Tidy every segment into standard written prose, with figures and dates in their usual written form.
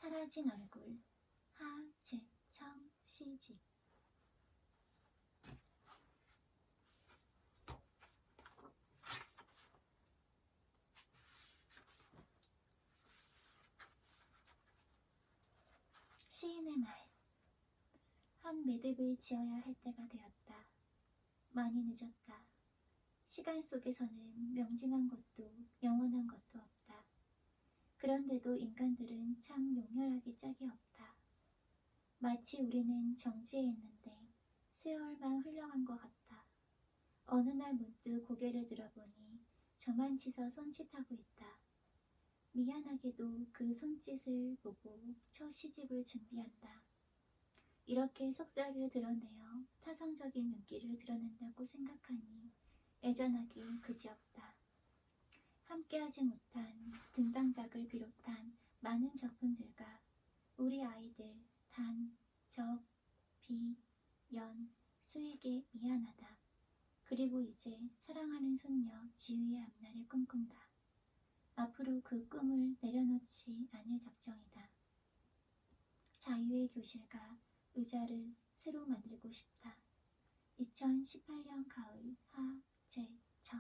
사라진 얼굴 하재청 시집. 시인의 말. 한 매듭을 지어야 할 때가 되었다. 많이 늦었다. 시간 속에서는 명징한 것도 영원한 것도 없다. 그런데도 인간들은 참 용렬하기 짝이 없다. 마치 우리는 정지해 있는데 세월만 흘러간 것 같다. 어느 날 문득 고개를 들어보니 저만 치서 손짓하고 있다. 미안하게도 그 손짓을 보고 첫 시집을 준비한다. 이렇게 속살을 드러내어 타성적인 눈길을 드러낸다고 생각하니 애잔하기 그지없다. 함께하지 못한 등단작을 비롯한 많은 작품들과 우리 아이들 단, 적, 비, 연, 수에게 미안하다. 그리고 이제 사랑하는 손녀 지우의 앞날을 꿈꾼다. 앞으로 그 꿈을 내려놓지 않을 작정이다. 자유의 교실과 의자를 새로 만들고 싶다. 2018년 가을 하재청.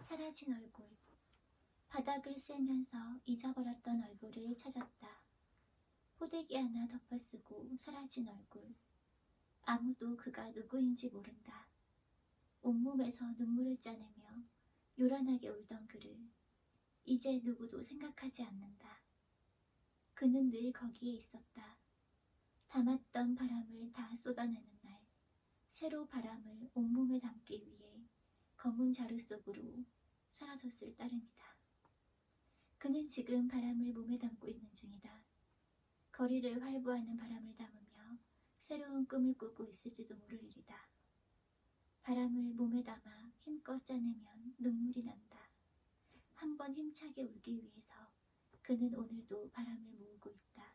사라진 얼굴. 바닥을 쓸면서 잊어버렸던 얼굴을 찾았다. 포대기 하나 덮어쓰고 사라진 얼굴. 아무도 그가 누구인지 모른다. 온몸에서 눈물을 짜내며 요란하게 울던 그를 이제 누구도 생각하지 않는다. 그는 늘 거기에 있었다. 담았던 바람을 다 쏟아내는 날, 새로 바람을 온몸에 담기 위해 검은 자루 속으로 사라졌을 따름이다. 그는 지금 바람을 몸에 담고 있는 중이다. 거리를 활보하는 바람을 담으며 새로운 꿈을 꾸고 있을지도 모를 일이다. 바람을 몸에 담아 힘껏 짜내면 눈물이 난다. 한번 힘차게 울기 위해서 그는 오늘도 바람을 모으고 있다.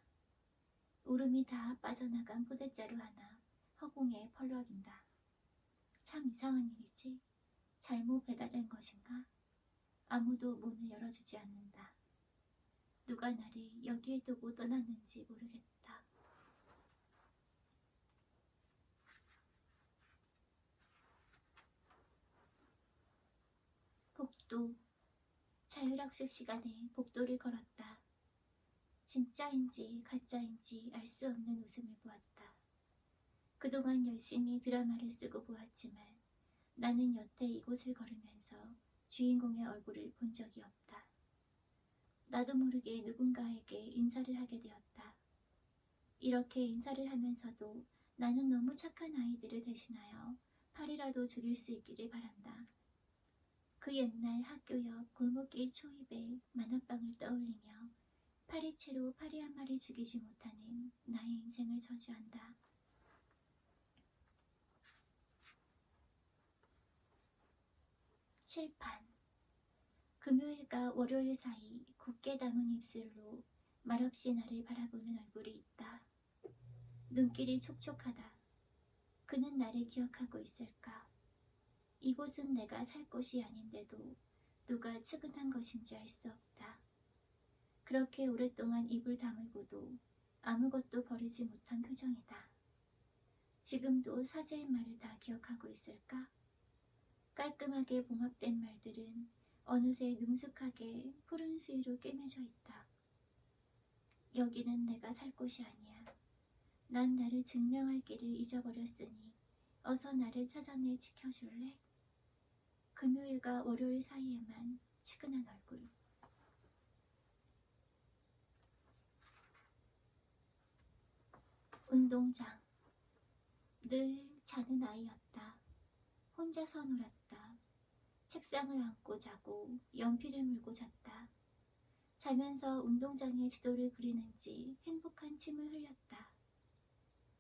울음이 다 빠져나간 포대자루 하나 허공에 펄럭인다. 참 이상한 일이지. 잘못 배달된 것인가? 아무도 문을 열어주지 않는다. 누가 나를 여기에 두고 떠났는지 모르겠다. 복도. 자율학습 시간에 복도를 걸었다. 진짜인지 가짜인지 알 수 없는 웃음을 보았다. 그동안 열심히 드라마를 쓰고 보았지만 나는 여태 이곳을 걸으면서 주인공의 얼굴을 본 적이 없다. 나도 모르게 누군가에게 인사를 하게 되었다. 이렇게 인사를 하면서도 나는 너무 착한 아이들을 대신하여 팔이라도 죽일 수 있기를 바란다. 그 옛날 학교 옆 골목길 초입에 만화방을 떠올리며 파리채로 파리 한 마리 죽이지 못하는 나의 인생을 저주한다. 칠판. 금요일과 월요일 사이 곱게 담은 입술로 말없이 나를 바라보는 얼굴이 있다. 눈길이 촉촉하다. 그는 나를 기억하고 있을까? 이곳은 내가 살 곳이 아닌데도 누가 측은한 것인지 알 수 없다. 그렇게 오랫동안 입을 다물고도 아무것도 버리지 못한 표정이다. 지금도 사제의 말을 다 기억하고 있을까? 깔끔하게 봉합된 말들은 어느새 능숙하게 푸른 수위로 꿰매져 있다. 여기는 내가 살 곳이 아니야. 난 나를 증명할 길을 잊어버렸으니 어서 나를 찾아내 지켜줄래? 금요일과 월요일 사이에만 치근한 얼굴. 운동장. 늘 자는 아이였다. 혼자서 놀았다. 책상을 안고 자고 연필을 물고 잤다. 자면서 운동장에 지도를 그리는지 행복한 침을 흘렸다.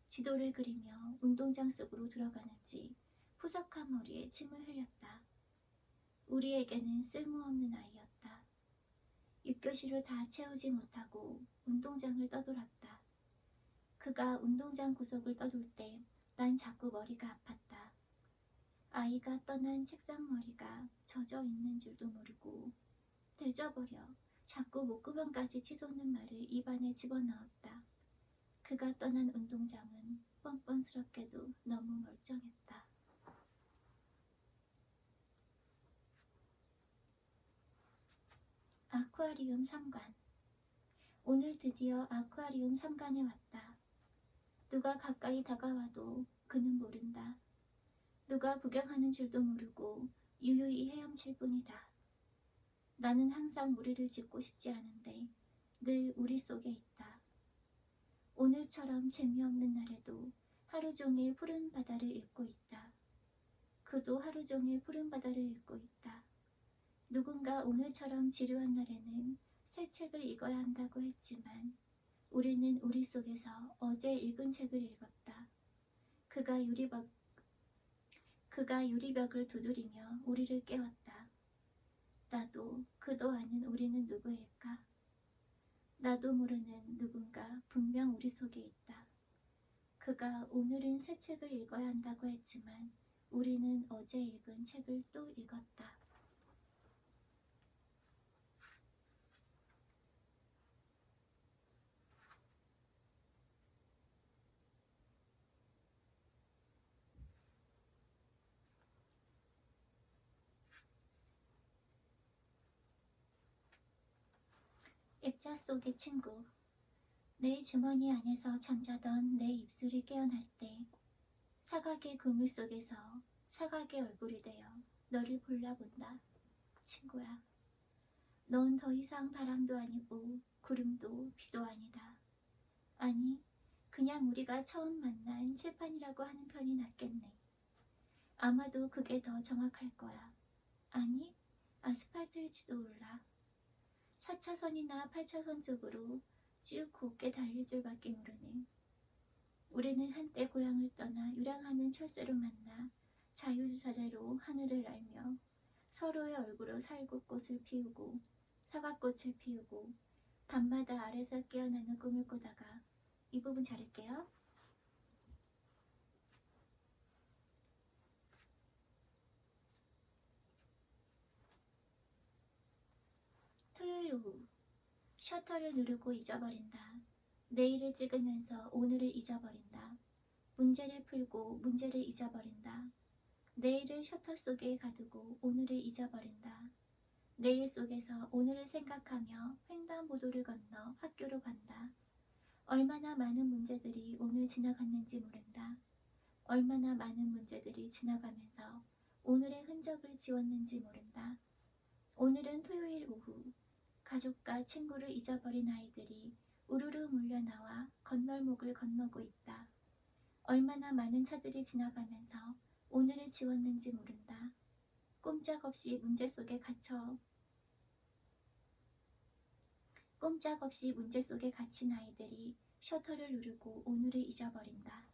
지도를 그리며 운동장 속으로 들어가는지 푸석한 머리에 침을 흘렸다. 우리에게는 쓸모없는 아이였다. 6교시를 다 채우지 못하고 운동장을 떠돌았다. 그가 운동장 구석을 떠돌 때 난 자꾸 머리가 아팠다. 아이가 떠난 책상머리가 젖어 있는 줄도 모르고 되져버려 자꾸 목구멍까지 치솟는 말을 입안에 집어넣었다. 그가 떠난 운동장은 뻔뻔스럽게도 너무 멀쩡했다. 아쿠아리움 3관. 오늘 드디어 아쿠아리움 3관에 왔다. 누가 가까이 다가와도 그는 모른다. 누가 구경하는 줄도 모르고 유유히 헤엄칠 뿐이다. 나는 항상 무리를 짓고 싶지 않은데 늘 우리 속에 있다. 오늘처럼 재미없는 날에도 하루 종일 푸른 바다를 읽고 있다. 그도 하루 종일 푸른 바다를 읽고 있다. 누군가 오늘처럼 지루한 날에는 새 책을 읽어야 한다고 했지만 우리는 우리 속에서 어제 읽은 책을 읽었다. 그가 유리벽을 두드리며 우리를 깨웠다. 나도 그도 아는 우리는 누구일까? 나도 모르는 누군가 분명 우리 속에 있다. 그가 오늘은 새 책을 읽어야 한다고 했지만 우리는 어제 읽은 책을 또 읽었다. 액자 속의 친구. 내 주머니 안에서 잠자던 내 입술이 깨어날 때 사각의 그물 속에서 사각의 얼굴이 되어 너를 골라본다. 친구야. 넌 더 이상 바람도 아니고 구름도 비도 아니다. 아니, 그냥 우리가 처음 만난 칠판이라고 하는 편이 낫겠네. 아마도 그게 더 정확할 거야. 아니, 아스팔트일지도 몰라. 4차선이나 8차선 쪽으로 쭉 곱게 달릴 줄밖에 모르네. 우리는 한때 고향을 떠나 유랑하는 철새로 만나 자유주사제로 하늘을 날며 서로의 얼굴로 살구꽃을 피우고 사과꽃을 피우고 밤마다 아래서 깨어나는 꿈을 꾸다가 이 부분 잘할게요. 토요일 오후 셔터를 누르고 잊어버린다. 내일을 찍으면서 오늘을 잊어버린다. 문제를 풀고 문제를 잊어버린다. 내일을 셔터 속에 가두고 오늘을 잊어버린다. 내일 속에서 오늘을 생각하며 횡단보도를 건너 학교로 간다. 얼마나 많은 문제들이 오늘 지나갔는지 모른다. 얼마나 많은 문제들이 지나가면서 오늘의 흔적을 지웠는지 모른다. 오늘은 토요일 오후 가족과 친구를 잊어버린 아이들이 우르르 몰려나와 건널목을 건너고 있다. 얼마나 많은 차들이 지나가면서 오늘을 지웠는지 모른다. 꼼짝없이 문제 속에 갇힌 아이들이 셔터를 누르고 오늘을 잊어버린다.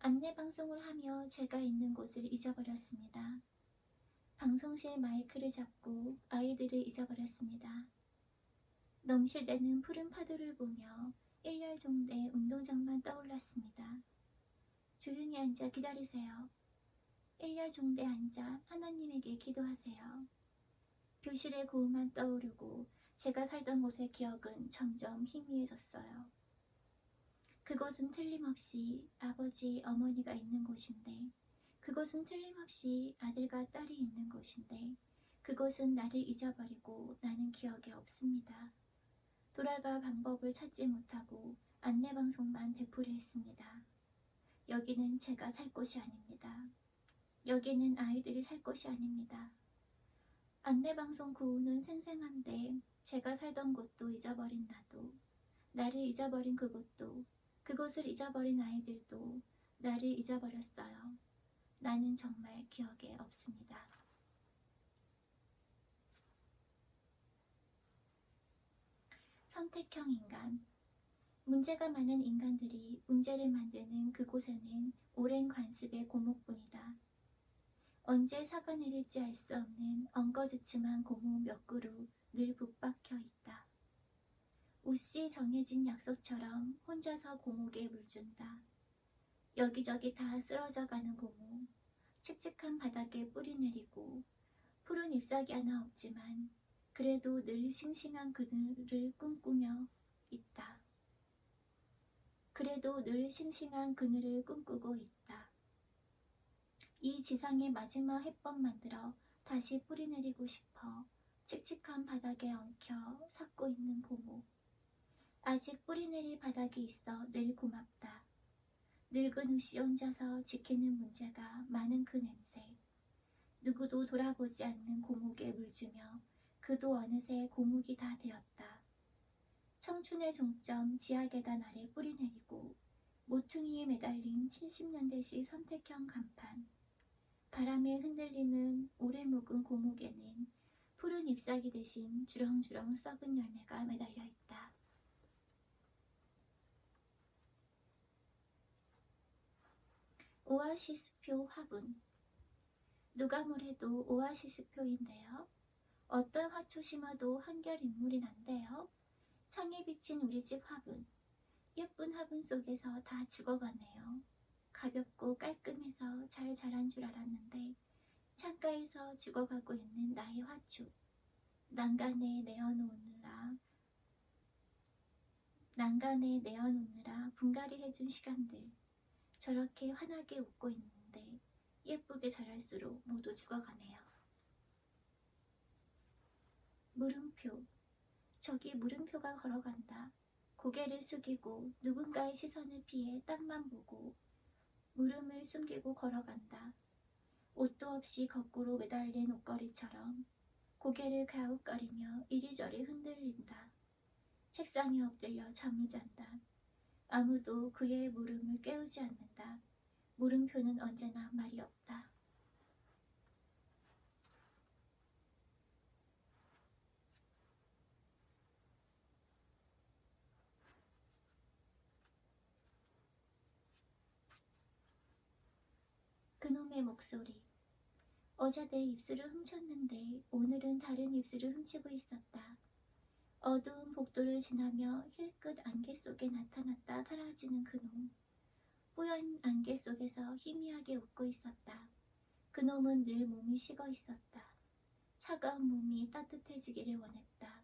안내방송을 하며 제가 있는 곳을 잊어버렸습니다. 방송실 마이크를 잡고 아이들을 잊어버렸습니다. 넘실대는 푸른 파도를 보며 일렬종대 운동장만 떠올랐습니다. 조용히 앉아 기다리세요. 일렬종대 앉아 하나님에게 기도하세요. 교실의 고음만 떠오르고 제가 살던 곳의 기억은 점점 희미해졌어요. 그곳은 틀림없이 아버지, 어머니가 있는 곳인데, 그곳은 틀림없이 아들과 딸이 있는 곳인데, 그곳은 나를 잊어버리고 나는 기억에 없습니다. 돌아갈 방법을 찾지 못하고 안내방송만 되풀이했습니다. 여기는 제가 살 곳이 아닙니다. 여기는 아이들이 살 곳이 아닙니다. 안내방송 구호는 생생한데 제가 살던 곳도 잊어버린 나도, 나를 잊어버린 그곳도, 그곳을 잊어버린 아이들도 나를 잊어버렸어요. 나는 정말 기억에 없습니다. 선택형 인간. 문제가 많은 인간들이 문제를 만드는 그곳에는 오랜 관습의 고목뿐이다. 언제 사가 내릴지 알 수 없는 엉거주춤한 고목 몇 그루 늘 붙박혀 있다. 웃시 정해진 약속처럼 혼자서 고목에 물준다. 여기저기 다 쓰러져가는 고목, 칙칙한 바닥에 뿌리 내리고 푸른 잎사귀 하나 없지만 그래도 늘 싱싱한 그늘을 꿈꾸며 있다. 그래도 늘 싱싱한 그늘을 꿈꾸고 있다. 이 지상의 마지막 햇번 만들어 다시 뿌리 내리고 싶어 칙칙한 바닥에 엉켜 삭고 있는 고목. 아직 뿌리 내릴 바닥이 있어 늘 고맙다. 늙은 우씨 혼자서 지키는 문제가 많은 그 냄새. 누구도 돌아보지 않는 고목에 물주며 그도 어느새 고목이 다 되었다. 청춘의 종점 지하계단 아래 뿌리 내리고 모퉁이에 매달린 70년대식 선택형 간판. 바람에 흔들리는 오래 묵은 고목에는 푸른 잎사귀 대신 주렁주렁 썩은 열매가 매달려 있다. 오아시스표 화분. 누가 뭐래도 오아시스표인데요. 어떤 화초 심어도 한결 인물이 난데요. 창에 비친 우리 집 화분. 예쁜 화분 속에서 다 죽어가네요. 가볍고 깔끔해서 잘 자란 줄 알았는데 창가에서 죽어가고 있는 나의 화초. 난간에 내어놓느라 분갈이 해준 시간들. 저렇게 환하게 웃고 있는데 예쁘게 자랄수록 모두 죽어가네요. 물음표. 저기 물음표가 걸어간다. 고개를 숙이고 누군가의 시선을 피해 땅만 보고 물음을 숨기고 걸어간다. 옷도 없이 거꾸로 매달린 옷걸이처럼 고개를 가웃거리며 이리저리 흔들린다. 책상에 엎드려 잠을 잔다. 아무도 그의 물음을 깨우지 않는다. 물음표는 언제나 말이 없다. 그놈의 목소리. 어제 내 입술을 훔쳤는데 오늘은 다른 입술을 훔치고 있었다. 어두운 복도를 지나며 힐끗 안개 속에 나타났다 사라지는 그놈. 뿌연 안개 속에서 희미하게 웃고 있었다. 그놈은 늘 몸이 식어 있었다. 차가운 몸이 따뜻해지기를 원했다.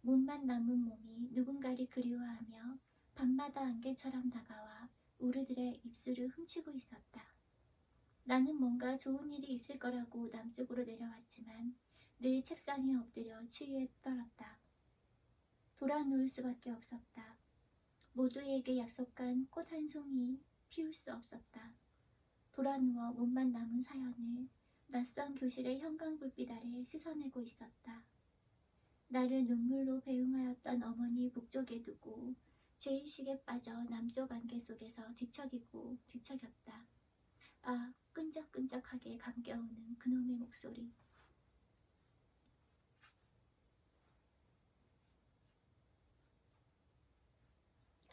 몸만 남은 몸이 누군가를 그리워하며 밤마다 안개처럼 다가와 우리들의 입술을 훔치고 있었다. 나는 뭔가 좋은 일이 있을 거라고 남쪽으로 내려왔지만 늘 책상에 엎드려 추위에 떨었다. 돌아 누울 수밖에 없었다. 모두에게 약속한 꽃 한 송이 피울 수 없었다. 돌아 누워 몸만 남은 사연을 낯선 교실의 형광불빛 아래 씻어내고 있었다. 나를 눈물로 배웅하였던 어머니 북쪽에 두고 죄의식에 빠져 남쪽 안개 속에서 뒤척이고 뒤척였다. 아, 끈적끈적하게 감겨오는 그놈의 목소리.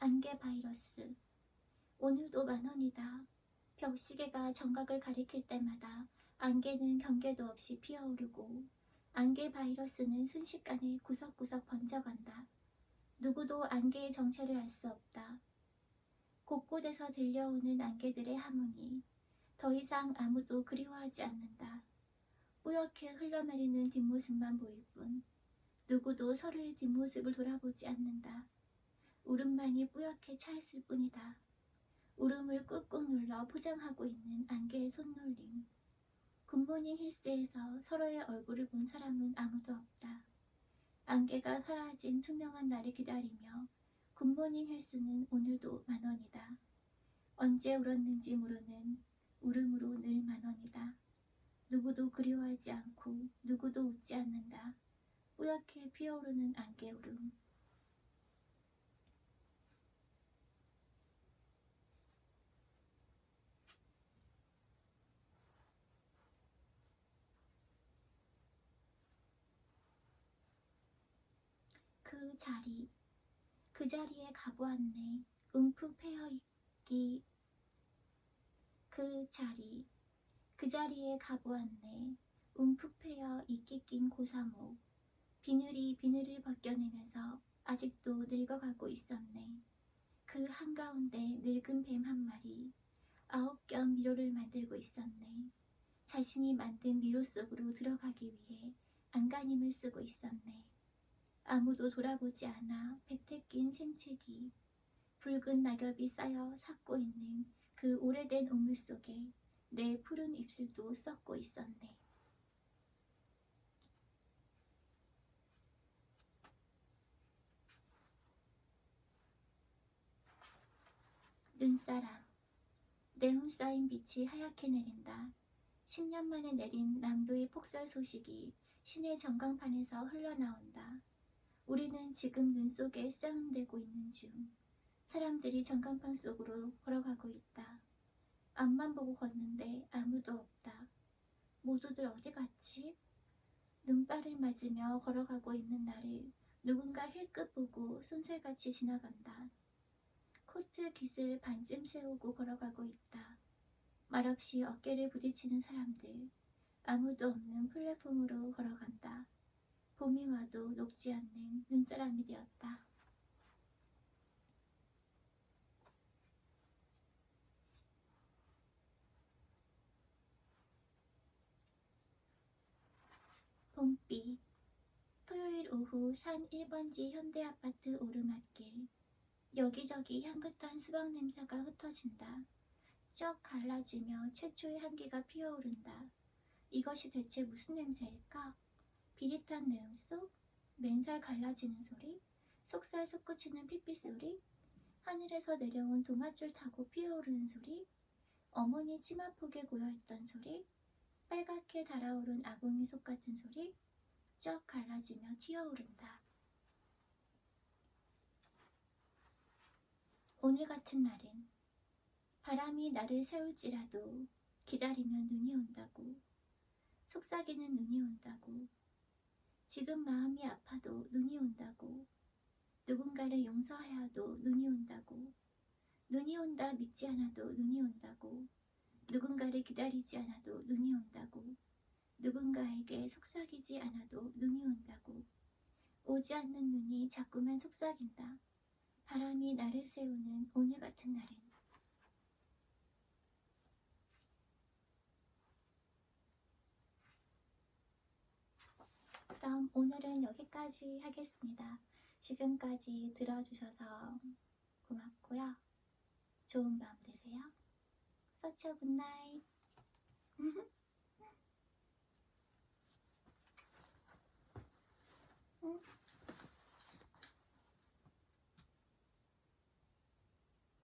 안개 바이러스. 오늘도 10,000원이다. 벽시계가 정각을 가리킬 때마다 안개는 경계도 없이 피어오르고 안개 바이러스는 순식간에 구석구석 번져간다. 누구도 안개의 정체를 알 수 없다. 곳곳에서 들려오는 안개들의 하모니. 더 이상 아무도 그리워하지 않는다. 뿌옇게 흘러내리는 뒷모습만 보일 뿐 누구도 서로의 뒷모습을 돌아보지 않는다. 울음만이 뿌옇게 차있을 뿐이다. 울음을 꾹꾹 눌러 포장하고 있는 안개의 손놀림. 굿모닝 힐스에서 서로의 얼굴을 본 사람은 아무도 없다. 안개가 사라진 투명한 날을 기다리며 굿모닝 힐스는 오늘도 10,000원이다. 언제 울었는지 모르는 울음으로 늘 10,000원이다. 누구도 그리워하지 않고 누구도 웃지 않는다. 뿌옇게 피어오르는 안개 울음. 그 자리, 그 자리에 가보았네. 움푹 패여있기 그 자리에 가보았네. 움푹 패여 있기 낀 고사목. 비늘을 벗겨내면서 아직도 늙어가고 있었네. 그 한가운데 늙은 뱀 한 마리 9겹 미로를 만들고 있었네. 자신이 만든 미로 속으로 들어가기 위해 안간힘을 쓰고 있었네. 아무도 돌아보지 않아 백태 낀 생채기, 붉은 낙엽이 쌓여 삭고 있는 그 오래된 우물 속에 내 푸른 입술도 썩고 있었네. 눈사람. 내혼 쌓인 빛이 하얗게 내린다. 10년 만에 내린 남도의 폭설 소식이 시내 전광판에서 흘러나온다. 우리는 지금 눈 속에 수장되고 있는 중. 사람들이 전광판 속으로 걸어가고 있다. 앞만 보고 걷는데 아무도 없다. 모두들 어디 갔지? 눈발을 맞으며 걸어가고 있는 나를 누군가 힐끗 보고 쏜살같이 지나간다. 코트 깃을 반쯤 세우고 걸어가고 있다. 말없이 어깨를 부딪히는 사람들. 아무도 없는 플랫폼으로 걸어간다. 봄이 와도 녹지 않는 눈사람이 되었다. 봄비. 토요일 오후 산 1번지 현대아파트 오르막길. 여기저기 향긋한 수박 냄새가 흩어진다. 쩍 갈라지며 최초의 향기가 피어오른다. 이것이 대체 무슨 냄새일까? 비릿한 내음 속? 맨살 갈라지는 소리? 속살 솟구치는 핏빛 소리? 하늘에서 내려온 동아줄 타고 피어오르는 소리? 어머니 치마폭에 고여있던 소리? 빨갛게 달아오른 아궁이 속 같은 소리? 쩍 갈라지며 튀어오른다. 오늘 같은 날은 바람이 나를 세울지라도 기다리면 눈이 온다고. 속삭이는 눈이 온다고. 지금 마음이 아파도 눈이 온다고. 누군가를 용서하여도 눈이 온다고. 눈이 온다 믿지 않아도 눈이 온다고. 누군가를 기다리지 않아도 눈이 온다고. 누군가에게 속삭이지 않아도 눈이 온다고. 오지 않는 눈이 자꾸만 속삭인다. 바람이 나를 세우는 오늘 같은 날은. 그럼 오늘은 여기까지 하겠습니다. 지금까지 들어주셔서 고맙고요. 좋은 밤 되세요. Such a good night.